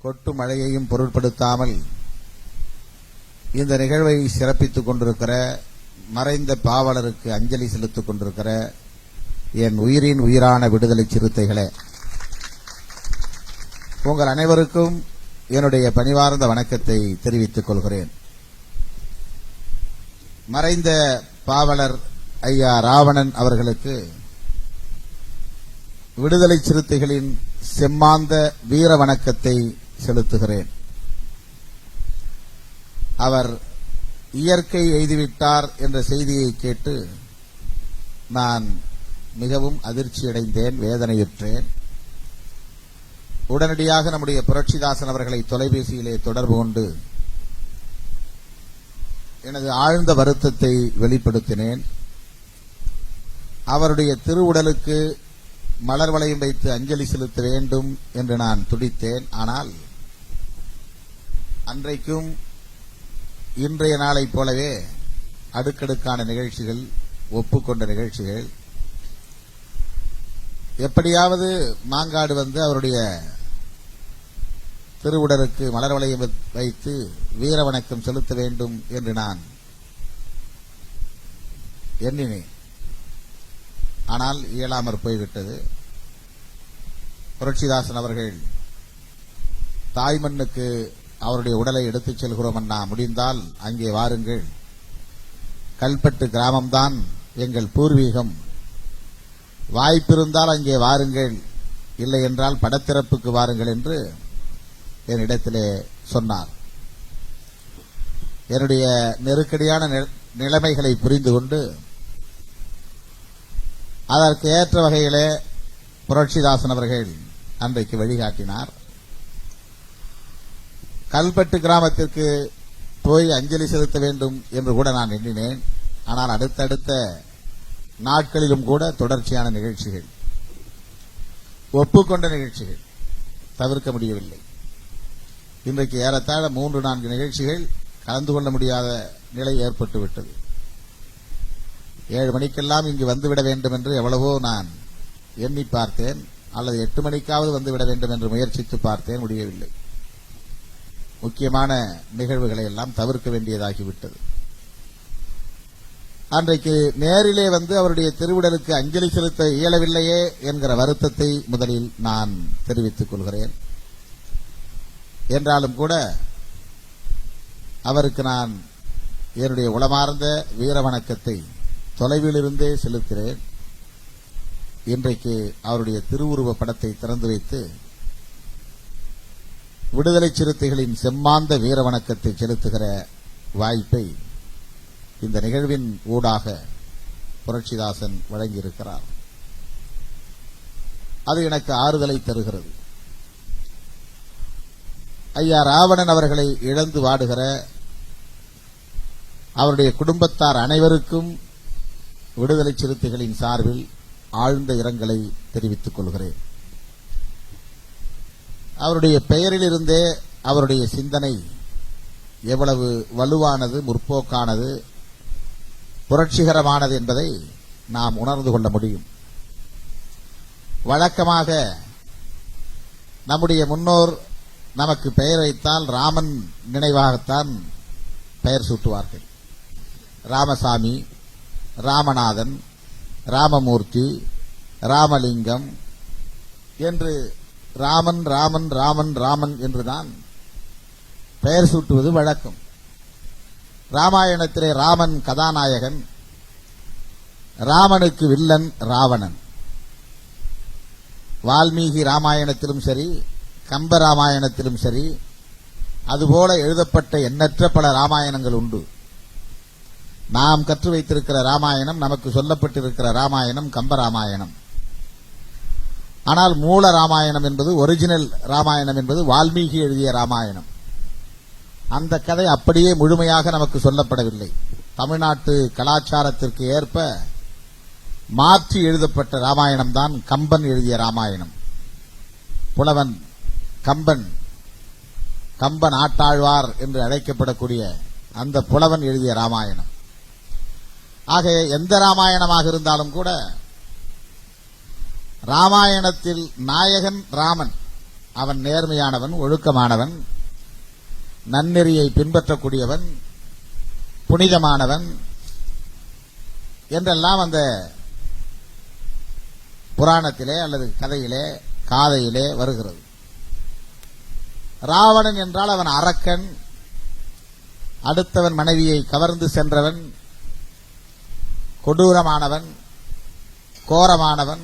கொட்டு மழையையும் பொருட்படுத்தாமல் இந்த நிகழ்வை சிறப்பித்துக் கொண்டிருக்கிற மறைந்த பாவலருக்கு அஞ்சலி செலுத்திக் கொண்டிருக்கிற என் உயிரின் உயிரான விடுதலை சிறுத்தைகளே, உங்கள் அனைவருக்கும் என்னுடைய பணிவார்ந்த வணக்கத்தை தெரிவித்துக் கொள்கிறேன். மறைந்த பாவலர் ஐயா ராவணன் அவர்களுக்கு விடுதலை சிறுத்தைகளின் செம்மாந்த வீர வணக்கத்தை செலுத்துகிறேன். அவர் இயற்கை எய்துவிட்டார் என்ற செய்தியை கேட்டு நான் மிகவும் அதிர்ச்சியடைந்தேன், வேதனையுற்றேன். உடனடியாக நம்முடைய புரட்சிதாசன் அவர்களை தொலைபேசியிலே தொடர்பு கொண்டு எனது ஆழ்ந்த வருத்தத்தை வெளிப்படுத்தினேன். அவருடைய திருவுடலுக்கு மலர் வளையம் வைத்து அஞ்சலி செலுத்த வேண்டும் என்று நான் துடித்தேன். ஆனால் அன்றைக்கும் இன்றைய நாளைப் போலவே அடுக்கடுக்கான நிகழ்ச்சிகள், ஒப்புக்கொண்ட நிகழ்ச்சிகள். எப்படியாவது மாங்காடு வந்து அவருடைய திருவுடலுக்கு மலர் வளையம் வைத்து வீர வணக்கம் செலுத்த வேண்டும் என்று நான் எண்ணினேன். ஆனால் இயலாமற் போய்விட்டது. புரட்சிதாசன் அவர்கள் தாய்மண்ணுக்கு அவருடைய உடலை எடுத்துச் செல்கிறோம் அண்ணா, முடிந்தால் அங்கே வாருங்கள், கல்பட்டு கிராமம்தான் எங்கள் பூர்வீகம், வாய்ப்பிருந்தால் அங்கே வாருங்கள், இல்லை என்றால் படத்திறப்புக்கு வாருங்கள் என்று என்னிடத்திலே சொன்னார். என்னுடைய நெருக்கடியான நிலைமைகளை புரிந்து கொண்டு அதற்கு ஏற்ற வகையிலே புரட்சிதாசன் அவர்கள் அன்றைக்கு வழிகாட்டினார். கல்பட்டு கிராமத்திற்கு போய் அஞ்சலி செலுத்த வேண்டும் என்று கூட நான் எண்ணினேன். ஆனால் அடுத்தடுத்த நாட்களிலும் கூட தொடர்ச்சியான நிகழ்ச்சிகள், ஒப்புக்கொண்ட நிகழ்ச்சிகள் தவிர்க்க முடியவில்லை. இன்றைக்கு ஏறத்தாழ 3-4 நிகழ்ச்சிகள் கலந்து கொள்ள முடியாத நிலை ஏற்பட்டுவிட்டது. 7 மணிக்கெல்லாம் இங்கு வந்துவிட வேண்டும் என்று எவ்வளவோ நான் எண்ணி பார்த்தேன், அல்லது 8 மணிக்காவது வந்துவிட வேண்டும் என்று முயற்சித்து பார்த்தேன், முடியவில்லை. முக்கியமான நிகழ்வுகளை எல்லாம் தவிர்க்க வேண்டியதாகிவிட்டது. அன்றைக்கு நேரிலே வந்து அவருடைய திருவுடலுக்கு அஞ்சலி செலுத்த இயலவில்லையே என்கிற வருத்தத்தை முதலில் நான் தெரிவித்துக் கொள்கிறேன். என்றாலும் கூட அவருக்கு நான் என்னுடைய உளமார்ந்த வீர வணக்கத்தை தொலைவிலிருந்தே செலுத்துகிறேன். இன்றைக்கு அவருடைய திருவுருவ படத்தை திறந்து வைத்து விடுதலை சிறுத்தைகளின் செம்மாந்த வீர வணக்கத்தை செலுத்துகிற வாய்ப்பை இந்த நிகழ்வின் ஊடாக புரட்சிதாசன் வழங்கியிருக்கிறார். அது எனக்கு ஆறுதலை தருகிறது. ஐயா ராவணன் அவர்களை இழந்து வாடுகிற அவருடைய குடும்பத்தார் அனைவருக்கும் விடுதலை சிறுத்தைகளின் சார்பில் ஆழ்ந்த இரங்கலை தெரிவித்துக் கொள்கிறேன். அவருடைய பெயரிலிருந்தே அவருடைய சிந்தனை எவ்வளவு வலுவானது, முற்போக்கானது, புரட்சிகரமானது என்பதை நாம் உணர்ந்து கொள்ள முடியும். வழக்கமாக நம்முடைய முன்னோர் நமக்கு பெயர் வைத்தால் ராமன் நினைவாகத்தான் பெயர் சூட்டுவார்கள். ராமசாமி, ராமநாதன், ராமமூர்த்தி, ராமலிங்கம் என்று ராமன் ராமன் ராமன் ராமன் என்றுதான் பெயர் சூட்டுவது வழக்கம். ராமாயணத்திலே ராமன் கதாநாயகன், ராமனுக்கு வில்லன் ராவணன். வால்மீகி ராமாயணத்திலும் சரி, கம்ப ராமாயணத்திலும் சரி, அதுபோல எழுதப்பட்ட எண்ணற்ற பல ராமாயணங்கள் உண்டு. நாம் கற்று வைத்திருக்கிற ராமாயணம், நமக்கு சொல்லப்பட்டிருக்கிற ராமாயணம் கம்ப ராமாயணம். ஆனால் மூல ராமாயணம் என்பது, ஒரிஜினல் ராமாயணம் என்பது வால்மீகி எழுதிய ராமாயணம். அந்த கதை அப்படியே முழுமையாக நமக்கு சொல்லப்படவில்லை. தமிழ்நாட்டு கலாச்சாரத்திற்கு ஏற்ப மாற்றி எழுதப்பட்ட ராமாயணம் தான் கம்பன் எழுதிய ராமாயணம். புலவன் கம்பன், கம்பன் ஆட்டாழ்வார் என்று அழைக்கப்படக்கூடிய அந்த புலவன் எழுதிய ராமாயணம். ஆக எந்த ராமாயணமாக இருந்தாலும் கூட ராமாயணத்தில் நாயகன் ராமன், அவன் நேர்மையானவன், ஒழுக்கமானவன், நன்னெறியை பின்பற்றக்கூடியவன், புனிதமானவன் என்றெல்லாம் அந்த புராணத்திலே அல்லது கதையிலே காதையிலே வருகிறது. ராவணன் என்றால் அவன் அரக்கன், அடுத்தவன் மனைவியை கவர்ந்து சென்றவன், கொடூரமானவன், கோரமானவன்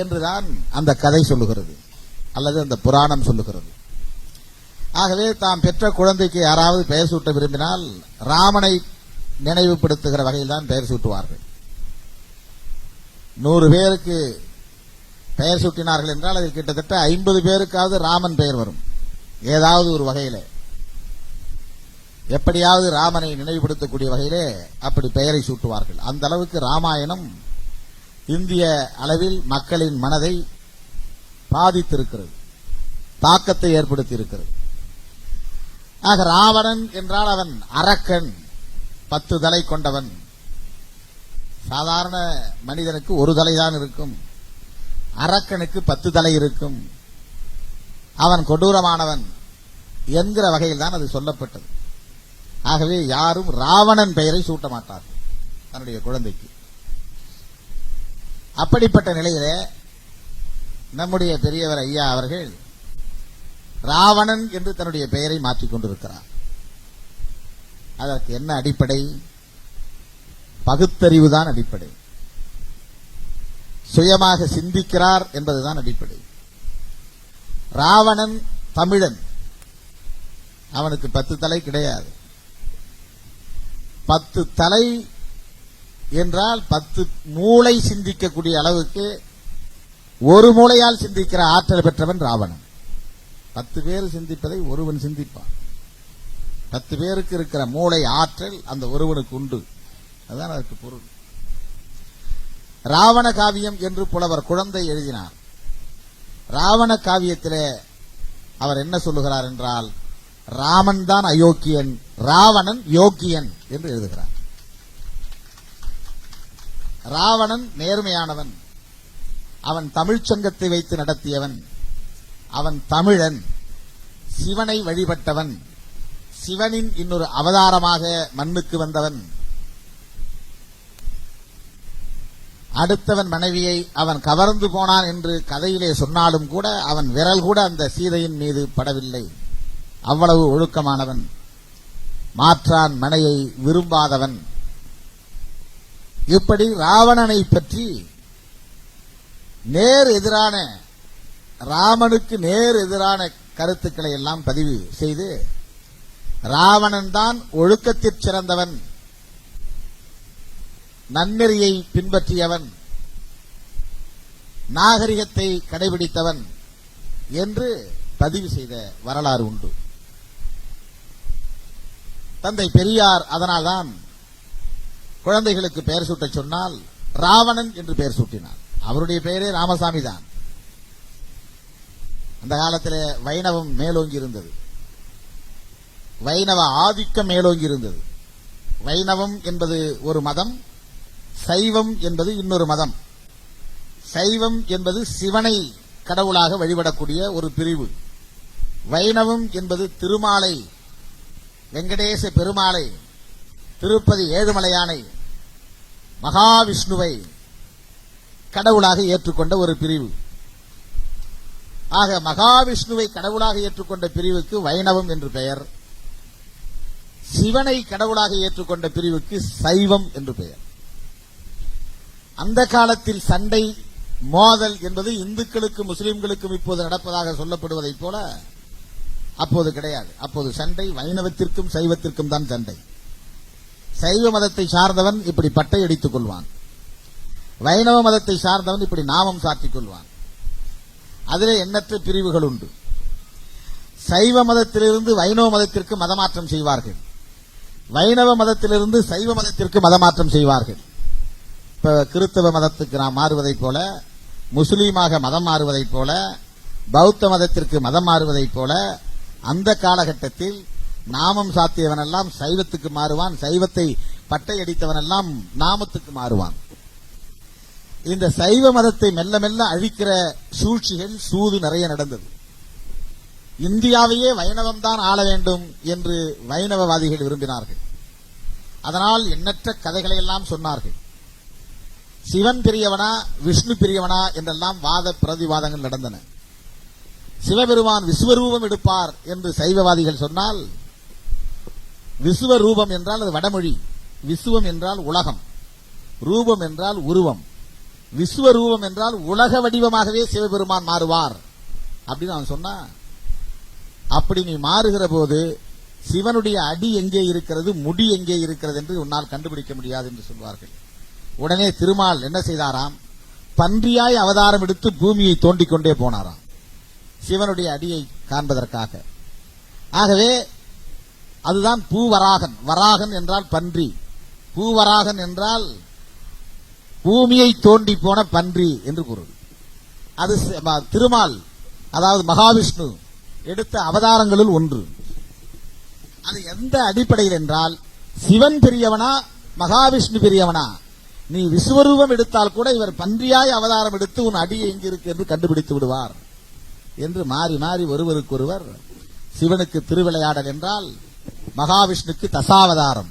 என்றுதான் அந்த கதை சொல்லுகிறது அல்லது அந்த புராணம் சொல்லுகிறது. ஆகவே தாம் பெற்ற குழந்தைக்கு யாராவது பெயர் சூட்ட விரும்பினால் ராமனை நினைவுபடுத்துகிற வகையில் தான் பெயர் சூட்டுவார்கள். 100 பேருக்கு பெயர் சூட்டினார்கள் என்றால் அதில் கிட்டத்தட்ட 50 பேருக்காவது ராமன் பெயர் வரும். ஏதாவது ஒரு வகையிலே எப்படியாவது ராமனை நினைவுபடுத்தக்கூடிய வகையிலே அப்படி பெயரை சூட்டுவார்கள். அந்த அளவுக்கு ராமாயணம் இந்திய அளவில் மக்களின் மனதை பாதித்திருக்கிறது, தாக்கத்தை ஏற்படுத்தி இருக்கிறது. ஆக ராவணன் என்றால் அவன் அரக்கன், 10 தலை கொண்டவன். சாதாரண மனிதனுக்கு ஒரு தலைதான் இருக்கும், அரக்கனுக்கு 10 தலை இருக்கும். அவன் கொடூரமானவன் என்கிற வகையில் தான் அது சொல்லப்பட்டது. ஆகவே யாரும் ராவணன் பெயரை சூட்ட மாட்டார்கள் தன்னுடைய குழந்தைக்கு. அப்படிப்பட்ட நிலையிலே நம்முடைய பெரியவர் ஐயா அவர்கள் ராவணன் என்று தன்னுடைய பெயரை மாற்றிக் கொண்டிருக்கிறார். அதற்கு என்ன அடிப்படை? பகுத்தறிவுதான் அடிப்படை. சுயமாக சிந்திக்கிறார் என்பதுதான் அடிப்படை. ராவணன் தமிழன், அவனுக்கு 10 தலை கிடையாது. 10 தலை என்றால் 10 மூளை சிந்திக்கக்கூடிய அளவுக்கு ஒரு மூளையால் சிந்திக்கிற ஆற்றல் பெற்றவன் ராவணன். 10 பேர் சிந்திப்பதை ஒருவன் சிந்திப்பான். 10 பேருக்கு இருக்கிற மூளை ஆற்றல் அந்த ஒருவனுக்கு உண்டு. அதுதான் அதற்கு பொருள். ராவண காவியம் என்று புலவர் குழந்தை எழுதினார். ராவண காவியத்திலே அவர் என்ன சொல்லுகிறார் என்றால், ராமன் தான் அயோக்கியன், ராவணன் யோக்கியன் என்று எழுதுகிறார். ராவணன் நேர்மையானவன், அவன் தமிழ்ச் சங்கத்தை வைத்து நடத்தியவன், அவன் தமிழன், சிவனை வழிபட்டவன், சிவனின் இன்னொரு அவதாரமாக மண்ணுக்கு வந்தவன், அடுத்தவன் மனைவியை அவன் கவர்ந்து போனான் என்று கதையிலே சொன்னாலும் கூட அவன் விரல் கூட அந்த சீதையின் மீது படவில்லை. அவ்வளவு ஒழுக்கமானவன், மாற்றான் மனையை விரும்பாதவன். இப்படி ராவணனை பற்றி நேர் எதிரான, ராமனுக்கு நேர் எதிரான கருத்துக்களை எல்லாம் பதிவு செய்து, ராவணன் தான் ஒழுக்கத்திற் சிறந்தவன், நன்னெறியை பின்பற்றியவன், நாகரிகத்தை கடைபிடித்தவன் என்று பதிவு செய்த வரலாறு உண்டு. தந்தை பெரியார் அதனால்தான் குழந்தைகளுக்கு பெயர் சூட்டச் சொன்னால் ராவணன் என்று பெயர் சூட்டினார். அவருடைய பெயரே ராமசாமி தான். அந்த காலத்தில் வைணவம் மேலோங்கி இருந்தது, வைணவ ஆதிக்கம் மேலோங்கி இருந்தது. வைணவம் என்பது ஒரு மதம், சைவம் என்பது இன்னொரு மதம். சைவம் என்பது சிவனை கடவுளாக வழிபடக்கூடிய ஒரு பிரிவு. வைணவம் என்பது திருமாலை, வெங்கடேச பெருமாளை, திருப்பதி ஏழுமலையானை, மகாவிஷ்ணுவை கடவுளாக ஏற்றுக்கொண்ட ஒரு பிரிவு. ஆக மகாவிஷ்ணுவை கடவுளாக ஏற்றுக்கொண்ட பிரிவுக்கு வைணவம் என்று பெயர், சிவனை கடவுளாக ஏற்றுக்கொண்ட பிரிவுக்கு சைவம் என்று பெயர். அந்த காலத்தில் சண்டை மோதல் என்பது இந்துக்களுக்கு முஸ்லிம்களுக்கும் இப்போது நடப்பதாக சொல்லப்படுவதைப் போல அப்போது கிடையாது. அப்போது சண்டை வைணவத்திற்கும் சைவத்திற்கும் தான் சண்டை. சைவ மதத்தை சார்ந்தவன் இப்படி பட்டை அடித்துக் கொள்வான், வைணவ மதத்தை சார்ந்தவன் இப்படி நாமம் சாற்றிக் கொள்வான். அதிலே எண்ணற்ற பிரிவுகள் உண்டு. சைவ மதத்திலிருந்து வைணவ மதத்திற்கு மதமாற்றம் செய்வார்கள், வைணவ மதத்திலிருந்து சைவ மதத்திற்கு மதமாற்றம் செய்வார்கள். இப்ப கிறிஸ்தவ மதத்துக்கு நாம் மாறுவதைப் போல, முஸ்லீமாக மதம் மாறுவதைப் போல, பௌத்த மதத்திற்கு மதம் மாறுவதைப் போல, அந்த காலகட்டத்தில் நாமம் சாத்தியவனெல்லாம் சைவத்துக்கு மாறுவான், சைவத்தை பட்டை அடித்தவனெல்லாம் நாமத்துக்கு மாறுவான். இந்த சைவ மதத்தை மெல்ல மெல்ல அழிக்கிற சூழ்ச்சிகள் சூது நிறைய நடந்தது. இந்தியாவையே வைணவம் தான் ஆள வேண்டும் என்று வைணவவாதிகள் விரும்பினார்கள். அதனால் எண்ணற்ற கதைகளை எல்லாம் சொன்னார்கள். சிவன் பெரியவனா விஷ்ணு பெரியவனா என்றெல்லாம் வாத பிரதிவாதங்கள் நடந்தன. சிவபெருமான் விஸ்வரூபம் எடுப்பார் என்று சைவவாதிகள் சொன்னால், விஸ்வரூபம் என்றால் அது வடமொழி. விசுவம் என்றால் உலகம், ரூபம் என்றால் உருவம். விஸ்வரூபம் என்றால் உலக வடிவமாகவே சிவபெருமான் மாறுவார் அப்படின்னு அவன் சொன்னா, அப்படி நீ மாறுகிற போது சிவனுடைய அடி எங்கே இருக்கிறது, முடி எங்கே இருக்கிறது என்று உன்னால் கண்டுபிடிக்க முடியாது என்று சொல்வார்கள். உடனே திருமால் என்ன செய்தாராம்? பன்றியாய் அவதாரம் எடுத்து பூமியை தோண்டிக் கொண்டே போனாராம் சிவனுடைய அடியை காண்பதற்காக. ஆகவே அதுதான் பூவராகன். வராகன் என்றால் பன்றி, பூவராகன் என்றால் பூமியை தோண்டி போன பன்றி என்று பொருள். அது திருமால், அதாவது மகாவிஷ்ணு எடுத்த அவதாரங்களில் ஒன்று. அது எந்த அடிப்படையில் என்றால், சிவன் பெரியவனா மகாவிஷ்ணு பெரியவனா, நீ விஸ்வரூபம் எடுத்தால் கூட இவர் பன்றியாய் அவதாரம் எடுத்து உன் அடி எங்கு இருக்கு என்று கண்டுபிடித்து விடுவார் என்று மாறி மாறி ஒருவருக்கொருவர். சிவனுக்கு திருவிளையாடல் என்றால், மகாவிஷ்ணுக்கு தசாவதாரம்.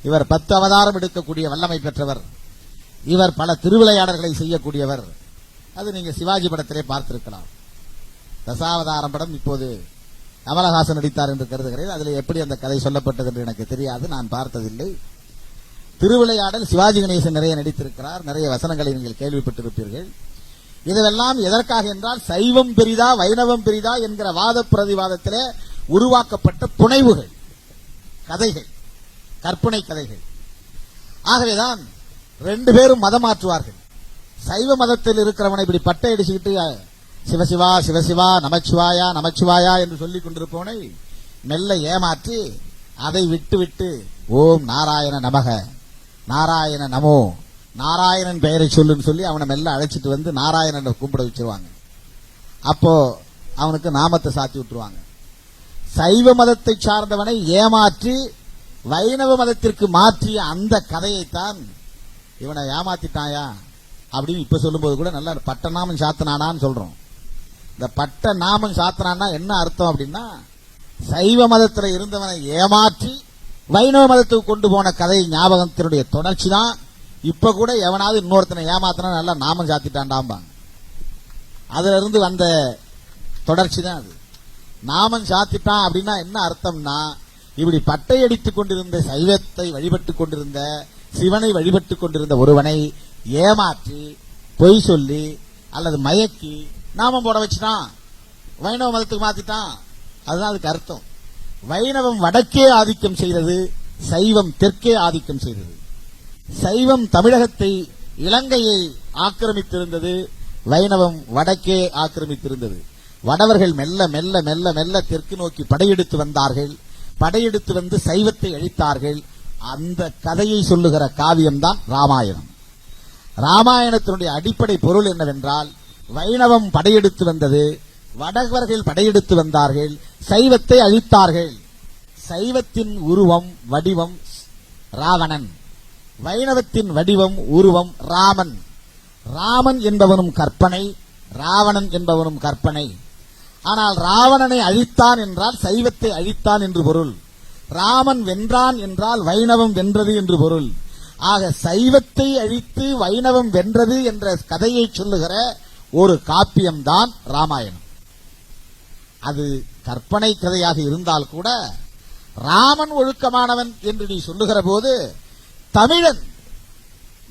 இவர் 10 அவதாரம் எடுக்கக்கூடிய வல்லமை பெற்றவர். இவர் பல திருவிளையாடல்களை செய்யக்கூடியவர். அது நீங்க சிவாஜி படத்திலே பார்த்திருக்கலாம். தசாவதாரம் படம் இப்போது கமலஹாசன் நடித்தார் என்று கருதுகிறேன். அதில் எப்படி அந்த கதை சொல்லப்பட்டது என்று எனக்கு தெரியாது, நான் பார்த்ததில்லை. திருவிளையாடல் சிவாஜி கணேசன் நிறைய நடித்திருக்கிறார். நிறைய வசனங்களை நீங்கள் கேள்விப்பட்டிருப்பீர்கள். இதெல்லாம் எதற்காக என்றால், சைவம் பெரிதா வைணவம் பெரிதா என்கிற வாத பிரதிவாதத்திலே உருவாக்கப்பட்ட புனைவுகள், கதைகள், கற்பனை கதைகள். ஆகவேதான் 2 பேரும் மதம் மாற்றுவார்கள். சைவ மதத்தில் இருக்கிறவனை இப்படி பட்டை அடிச்சுக்கிட்டு சிவசிவா சிவசிவா நமச்சிவாயா நமச்சிவாயா என்று சொல்லிக் கொண்டிருப்பவனை மெல்ல ஏமாற்றி அதை விட்டு ஓம் நாராயண நமக, நாராயண நமோ, நாராயணன் பெயரை சொல்லுன்னு சொல்லி அவனை மெல்ல அழைச்சிட்டு வந்து நாராயணனை கும்பிட வச்சிருவாங்க. அப்போ அவனுக்கு நாமத்தை சாத்தி விட்டுருவாங்க. சைவ மதத்தை சார்ந்தவனை ஏமாற்றி வைணவ மதத்திற்கு மாற்றிய அந்த கதையைத்தான் இவனை ஏமாத்திட்டாயா அப்படின்னு இப்ப சொல்லும்போது கூட நல்லா பட்ட நாமம் சாத்தனானான்னு சொல்றோம். இந்த பட்ட நாமம் சாத்தனான்னா என்ன அர்த்தம் அப்படின்னா, சைவ மதத்தில் இருந்தவனை ஏமாற்றி வைணவ மதத்துக்கு கொண்டு போன கதை ஞாபகத்தினுடைய தொடர்ச்சி தான். இப்ப கூட எவனாவது இன்னொருத்தனை ஏமாத்தினா நல்லா நாமம் சாத்திட்டான்டாம்பாங்க. அதுல இருந்து வந்த தொடர்ச்சி தான் அது. நாமம் சாத்திட்டான் அப்படின்னா என்ன அர்த்தம்னா, இப்படி பட்டை அடித்துக் கொண்டிருந்த சைவத்தை வழிபட்டுக் கொண்டிருந்த சிவனை வழிபட்டுக் கொண்டிருந்த ஒருவனை ஏமாற்றி பொய் சொல்லி அல்லது மயக்கி நாமம் போட வச்சுட்டான், வைணவ மதத்துக்கு மாத்திட்டான். அதுதான் அதுக்கு அர்த்தம். வைணவம் வடக்கே ஆதிக்கம் செய்தது, சைவம் தெற்கே ஆதிக்கம் செய்தது. சைவம் தமிழகத்தை இலங்கையை ஆக்கிரமித்திருந்தது, வைணவம் வடக்கே ஆக்கிரமித்திருந்தது. வடவர்கள் மெல்ல மெல்ல மெல்ல மெல்ல தெற்கு நோக்கி படையெடுத்து வந்தார்கள். படையெடுத்து வந்து சைவத்தை அழித்தார்கள். அந்த கதையை சொல்லுகிற காவியம்தான் ராமாயணம். ராமாயணத்தினுடைய அடிப்படை பொருள் என்னவென்றால், வைணவம் படையெடுத்து வந்தது, வடவர்கள் படையெடுத்து வந்தார்கள், சைவத்தை அழித்தார்கள். சைவத்தின் உருவம் வடிவம் ராவணன், வைணவத்தின் வடிவம் உருவம் ராமன். ராமன் என்பவனும் கற்பனை, ராவணன் என்பவனும் கற்பனை. ஆனால் ராவணனை அழித்தான் என்றால் சைவத்தை அழித்தான் என்று பொருள். ராமன் வென்றான் என்றால் வைணவம் வென்றது என்று பொருள். ஆக சைவத்தை அழித்து வைணவம் வென்றது என்ற கதையை சொல்லுகிற ஒரு காப்பியம்தான் ராமாயணம். அது கற்பனை கதையாக இருந்தால் கூட, ராமன் ஒழுக்கமானவன் என்று நீ சொல்லுகிற போது, தமிழன்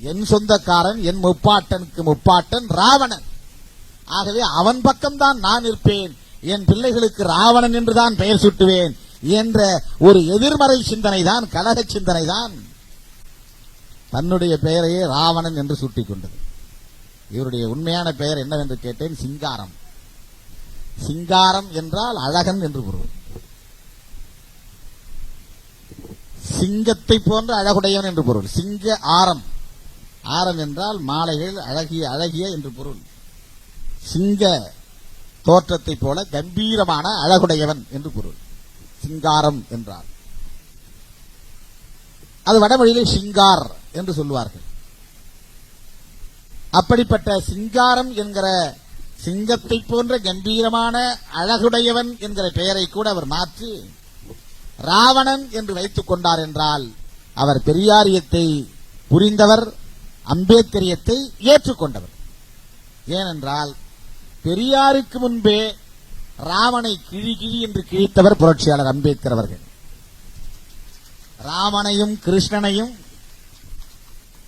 என் சொந்தக்காரன், என் முப்பாட்டனுக்கு முப்பாட்டன் ராவணன். ஆகவே அவன் பக்கம்தான் நான் இருப்பேன், என் பிள்ளைகளுக்கு ராவணன் என்றுதான் பெயர் சூட்டுவேன் என்ற ஒரு எதிர்மறை சிந்தனை தான், கலக சிந்தனை தான் தன்னுடைய பெயரையே ராவணன் என்று சூட்டிக் கொண்டது. இவருடைய உண்மையான பெயர் என்னவென்று கேட்டேன், சிங்காரம். சிங்காரம் என்றால் அழகன் என்று பொருள். சிங்கத்தை போன்ற அழகுடையவன் என்று பொருள். சிங்க ஆரம், ஆரம் என்றால் மாலைகள், அழகிய அழகிய என்று பொருள். சிங்க தோற்றத்தை போல கம்பீரமான அழகுடையவன் என்று பொருள் சிங்காரம் என்றால். அது வடமொழியிலே சிங்கார் என்று சொல்லுவார்கள். அப்படிப்பட்ட சிங்காரம் என்கிற சிங்கத்தை போன்ற கம்பீரமான அழகுடையவன் என்கிற பெயரை கூட அவர் மாற்றி ராவணன் என்று வைத்துக் கொண்டார் என்றால் அவர் பெரியாரியத்தை புரிந்தவர், அம்பேத்கரியத்தை ஏற்றுக்கொண்டவர். ஏனென்றால் பெரியாருக்கு முன்பே ராமனை கிழி கிழி என்று கிழித்தவர் புரட்சியாளர் அம்பேத்கர் அவர்கள். ராமனையும் கிருஷ்ணனையும்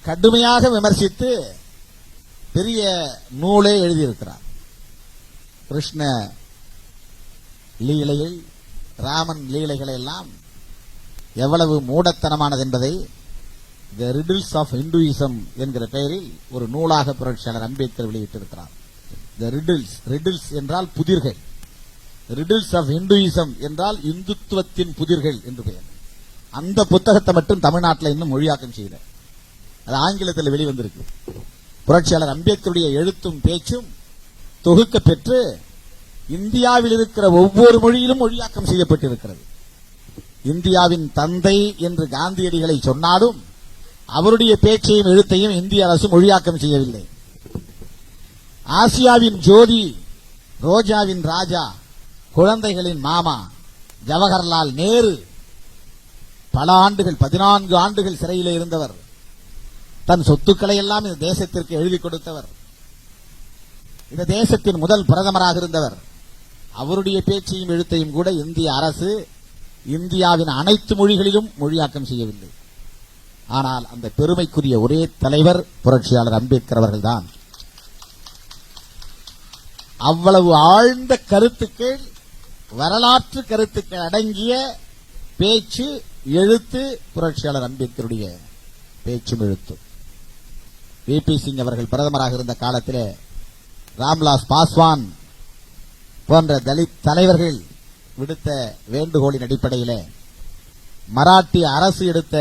கடுமையாக விமர்சித்து பெரிய நூலை எழுதியிருக்கிறார். கிருஷ்ண லீலையை, ராமன் லீலைகளை எல்லாம் எவ்வளவு மூடத்தனமானது என்பதை தி ரிடில்ஸ் ஆஃப் இந்துயிசம் என்கிற பெயரில் ஒரு நூலாக புரட்சியாளர் அம்பேத்கர் வெளியிட்டிருக்கிறார். தி ரிடில்ஸ் என்றால் புதிர்கள், ரிடில்ஸ் ஆஃப் இந்துயிசம் என்றால் இந்துத்துவத்தின் புதிர்கள் என்று பெயர். அந்த புத்தகத்தை மட்டும் தமிழ்நாட்டில் இன்னும் மொழியாக்கம் செய்யல, அது ஆங்கிலத்தில் வெளிவந்திருக்கு. புரட்சியாளர் அம்பேத்கருடைய எழுத்தும் பேச்சும் தொகுக்க பெற்று இந்தியாவில் இருக்கிற ஒவ்வொரு மொழியிலும் மொழியாக்கம் செய்யப்பட்டிருக்கிறது. இந்தியாவின் தந்தை என்று காந்தியடிகளை சொன்னாலும் அவருடைய பேச்சையும் எழுத்தையும் இந்திய அரசு மொழியாக்கம் செய்யவில்லை. ஆசியாவின் ஜோதி, ரோஜாவின் ராஜா, குழந்தைகளின் மாமா ஜவஹர்லால் நேரு பல ஆண்டுகள், 14 ஆண்டுகள் சிறையில் இருந்தவர். தன் சொத்துக்களை எல்லாம் இந்த தேசத்திற்கு எழுதி கொடுத்தவர். இந்த தேசத்தின் முதல் பிரதமராக இருந்தவர். அவருடைய பேச்சையும் எழுத்தையும் கூட இந்திய அரசு இந்தியாவின் அனைத்து மொழிகளிலும் மொழியாக்கம் செய்யவில்லை. ஆனால் அந்த பெருமைக்குரிய ஒரே தலைவர் புரட்சியாளர் அம்பேத்கர் அவர்கள்தான். அவ்வளவு ஆழ்ந்த கருத்துக்கள், வரலாற்று கருத்துக்கள் அடங்கிய பேச்சு, எழுத்து புரட்சியாளர் அம்பேத்கருடைய பேச்சும் எழுத்தும். விபி சிங் அவர்கள் பிரதமராக இருந்த காலத்திலே ராம்விலாஸ் பாஸ்வான் போன்ற தலித் தலைவர்கள் விடுத்த வேண்டுகோளின் அடிப்படையில், மராட்டிய அரசு எடுத்த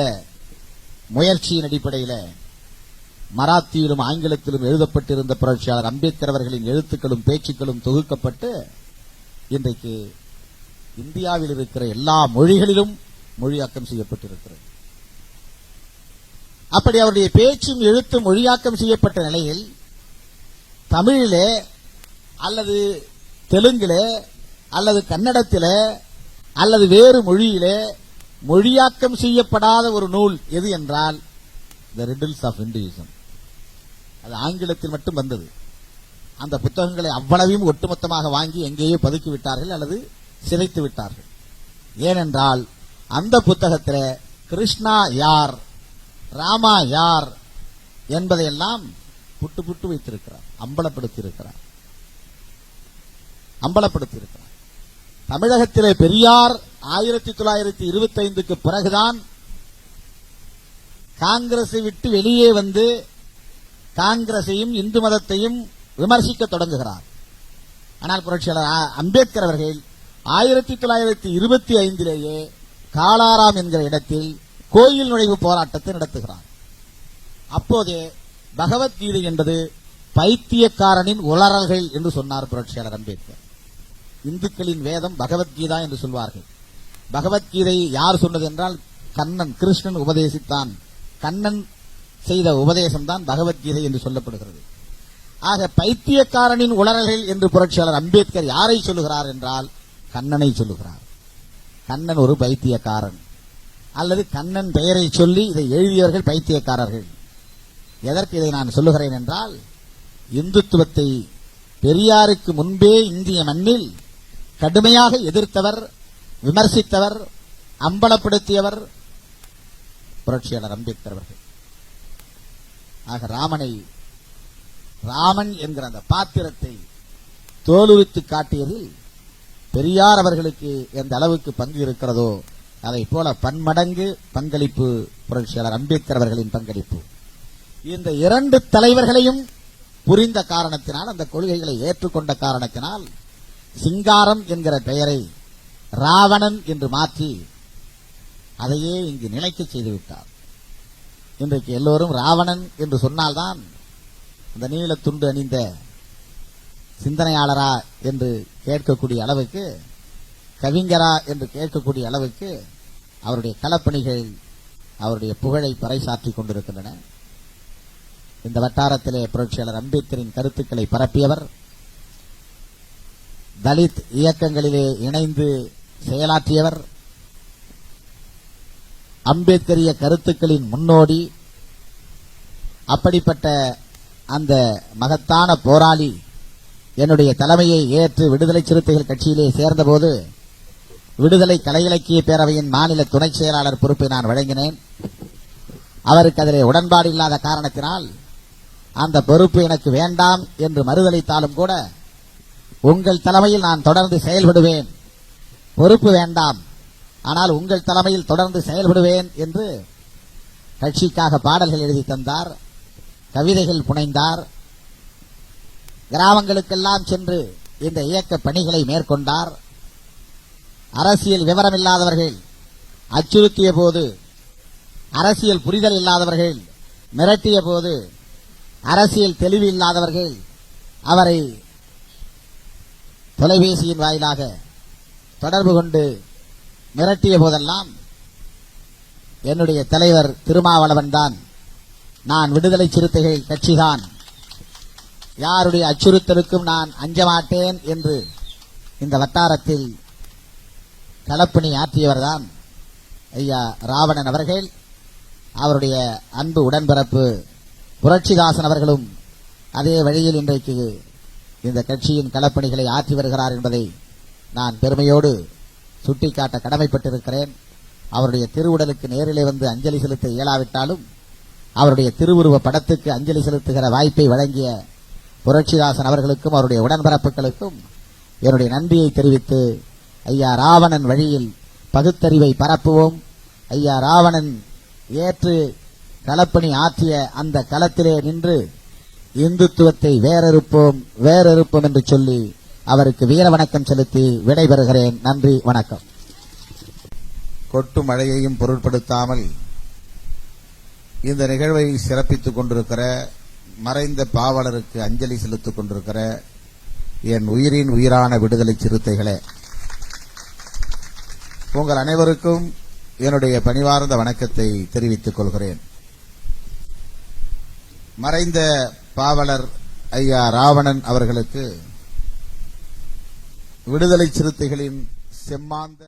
முயற்சியின் அடிப்படையில் மராத்தியிலும் ஆங்கிலத்திலும் எழுதப்பட்டிருந்த புரட்சியாளர் அம்பேத்கர் அவர்களின் எழுத்துக்களும் பேச்சுக்களும் தொகுக்கப்பட்டு இன்றைக்கு இந்தியாவில் இருக்கிற எல்லா மொழிகளிலும் மொழியாக்கம் செய்யப்பட்டிருக்கிறது. அப்படி அவருடைய பேச்சும் எழுத்தும் மொழியாக்கம் செய்யப்பட்ட நிலையில் தமிழிலே அல்லது தெலுங்கிலே அல்லது கன்னடத்திலே அல்லது வேறு மொழியிலே மொழியாக்கம் செய்யப்படாத ஒரு நூல் எது என்றால் தி ரிடில்ஸ் ஆஃப் இந்துயிசம். அது ஆங்கிலத்தில் மட்டும் வந்தது. அந்த புத்தகங்களை அவ்வளவையும் ஒட்டுமொத்தமாக வாங்கி எங்கேயோ பதுக்கி விட்டார்கள் அல்லது சிதைத்து விட்டார்கள். ஏனென்றால் அந்த புத்தகத்தில் கிருஷ்ணா யார், ராமா யார் என்பதையெல்லாம் புட்டு புட்டு வைத்திருக்கிறார், அம்பலப்படுத்தியிருக்கிறார். தமிழகத்திலே பெரியார் 1925க்கு பிறகுதான் காங்கிரஸை விட்டு வெளியே வந்து காங்கிரஸையும் இந்து மதத்தையும் விமர்சிக்க தொடங்குகிறார். ஆனால் புரட்சியாளர் அம்பேத்கர் அவர்கள் 1925லேயே காலாராம் என்கிற இடத்தில் கோயில் நுழைவு போராட்டத்தை நடத்துகிறார். அப்போதே பகவத்கீதை என்பது பைத்தியக்காரனின் உளறல்கள் என்று சொன்னார் புரட்சியாளர் அம்பேத்கர். இந்துக்களின் வேதம் பகவத்கீதா என்று சொல்வார்கள். பகவத்கீதை யார் சொன்னது என்றால் கண்ணன், கிருஷ்ணன் உபதேசித்தான். கண்ணன் செய்த உபதேசம் தான் பகவத்கீதை என்று சொல்லப்படுகிறது. ஆக பைத்தியக்காரனின் உளறல்கள் என்று புரட்சியாளர் அம்பேத்கர் யாரை சொல்லுகிறார் என்றால் கண்ணனை சொல்லுகிறார். கண்ணன் ஒரு பைத்தியக்காரன், அல்லது கண்ணன் பெயரை சொல்லி இதை எழுதியவர்கள் பைத்தியக்காரர்கள். எதற்கு இதை நான் சொல்லுகிறேன் என்றால், இந்துத்துவத்தை பெரியாருக்கு முன்பே இந்திய மண்ணில் கடுமையாக எதிர்த்தவர், விமர்சித்தவர், அம்பலப்படுத்தியவர் புரட்சியாளர் அம்பேத்கர் அவர்கள். ஆக ராமன் என்கிற அந்த பாத்திரத்தை தோலுரித்து காட்டியதில் பெரியார் அவர்களுக்கு எந்த அளவுக்கு பங்கு இருக்கிறதோ அதை போல பன்மடங்கு பங்களிப்பு புரட்சியாளர் அம்பேத்கர் அவர்களின் பங்களிப்பு. இந்த இரண்டு தலைவர்களையும் புரிந்த காரணத்தினால், அந்த கொள்கைகளை ஏற்றுக்கொண்ட காரணத்தினால் சிங்காரம் என்கிற பெயரை ராவணன் என்று மாற்றி அதையே இங்கு நிலைக்க செய்துவிட்டார். இன்றைக்கு எல்லோரும் ராவணன் என்று சொன்னால்தான் அந்த நீல துண்டு அணிந்த சிந்தனையாளரா என்று கேட்கக்கூடிய அளவுக்கு, கவிஞரா என்று கேட்கக்கூடிய அளவுக்கு அவருடைய களப்பணிகள் அவருடைய புகழை பறைசாற்றிக் கொண்டிருக்கின்றன. இந்த வட்டாரத்திலே புரட்சியாளர் அம்பேத்கரின் கருத்துக்களை பரப்பியவர். தலித் இயக்கங்களிலே இணைந்து செயலாற்றியவர். அம்பேத்கரிய கருத்துக்களின் முன்னோடி. அப்படிப்பட்ட அந்த மகத்தான போராளி என்னுடைய தலைமையை ஏற்று விடுதலை சிறுத்தைகள் கட்சியிலே சேர்ந்தபோது விடுதலை கலை இலக்கிய பேரவையின் மாநில துணை செயலாளர் பொறுப்பை நான் வழங்கினேன். அவருக்கு அதிலே உடன்பாடு இல்லாத காரணத்தினால் அந்த பொறுப்பு எனக்கு வேண்டாம் என்று மறுதளித்தாலும் கூட உங்கள் தலைமையில் நான் தொடர்ந்து செயல்படுவேன், பொறுப்பு வேண்டாம், ஆனால் உங்கள் தலைமையில் தொடர்ந்து செயல்படுவேன் என்று கட்சிக்காக பாடல்கள் எழுதி தந்தார், கவிதைகள் புனைந்தார், கிராமங்களுக்கெல்லாம் சென்று இந்த இயக்க பணிகளை மேற்கொண்டார். அரசியல் விவரம் இல்லாதவர்கள் அச்சுறுத்திய போது, அரசியல் புரிதல் இல்லாதவர்கள் மிரட்டிய போது, அரசியல் தெளிவு இல்லாதவர்கள் அவரை தொலைபேசியின் வாயிலாக தொடர்பு கொண்டு மிரட்டிய போதெல்லாம் என்னுடைய தலைவர் திருமாவளவன் தான், நான் விடுதலை சிறுத்தைகள் கட்சிதான், யாருடைய அச்சுறுத்தலுக்கும் நான் அஞ்ச மாட்டேன் என்று இந்த வட்டாரத்தில் களப்பணி ஆற்றியவர்தான் ஐயா ராவணன் அவர்கள். அவருடைய அன்பு உடன்பிறப்பு புரட்சிதாசன் அவர்களும் அதே வழியில் இன்றைக்கு இந்த கட்சியின் களப்பணிகளை ஆற்றி வருகிறார் என்பதை நான் பெருமையோடு சுட்டிக்காட்ட கடமைப்பட்டிருக்கிறேன். அவருடைய திருவுடலுக்கு நேரிலே வந்து அஞ்சலி செலுத்த இயலாவிட்டாலும் அவருடைய திருவுருவ படத்துக்கு அஞ்சலி செலுத்துகிற வாய்ப்பை வழங்கிய புரட்சிதாசன் அவர்களுக்கும் அவருடைய உடன்பிறப்புகளுக்கும் என்னுடைய நன்றியை தெரிவித்து, ஐயா ராவணன் வழியில் பகுத்தறிவை பரப்புவோம், ஐயா ராவணன் ஏற்று களப்பணி ஆற்றிய அந்த களத்திலே நின்று இந்துத்துவத்தை வேறறுப்போம் என்று சொல்லி அவருக்கு வீர வணக்கம் செலுத்தி விடைபெறுகிறேன். நன்றி, வணக்கம். கொட்டு மழையையும் பொருட்படுத்தாமல் இந்த நிகழ்வை சிறப்பித்துக் கொண்டிருக்கிற, மறைந்த பாவலருக்கு அஞ்சலி செலுத்திக் கொண்டிருக்கிற என் உயிரின் உயிரான விடுதலை சிறுத்தைகளே, உங்கள் அனைவருக்கும் என்னுடைய பணிவார்ந்த வணக்கத்தை தெரிவித்துக் கொள்கிறேன். மறைந்த பாவலர் ஐயா ராவணன் அவர்களுக்கு விடுதலை சிறுத்தைகளின் செம்மாந்த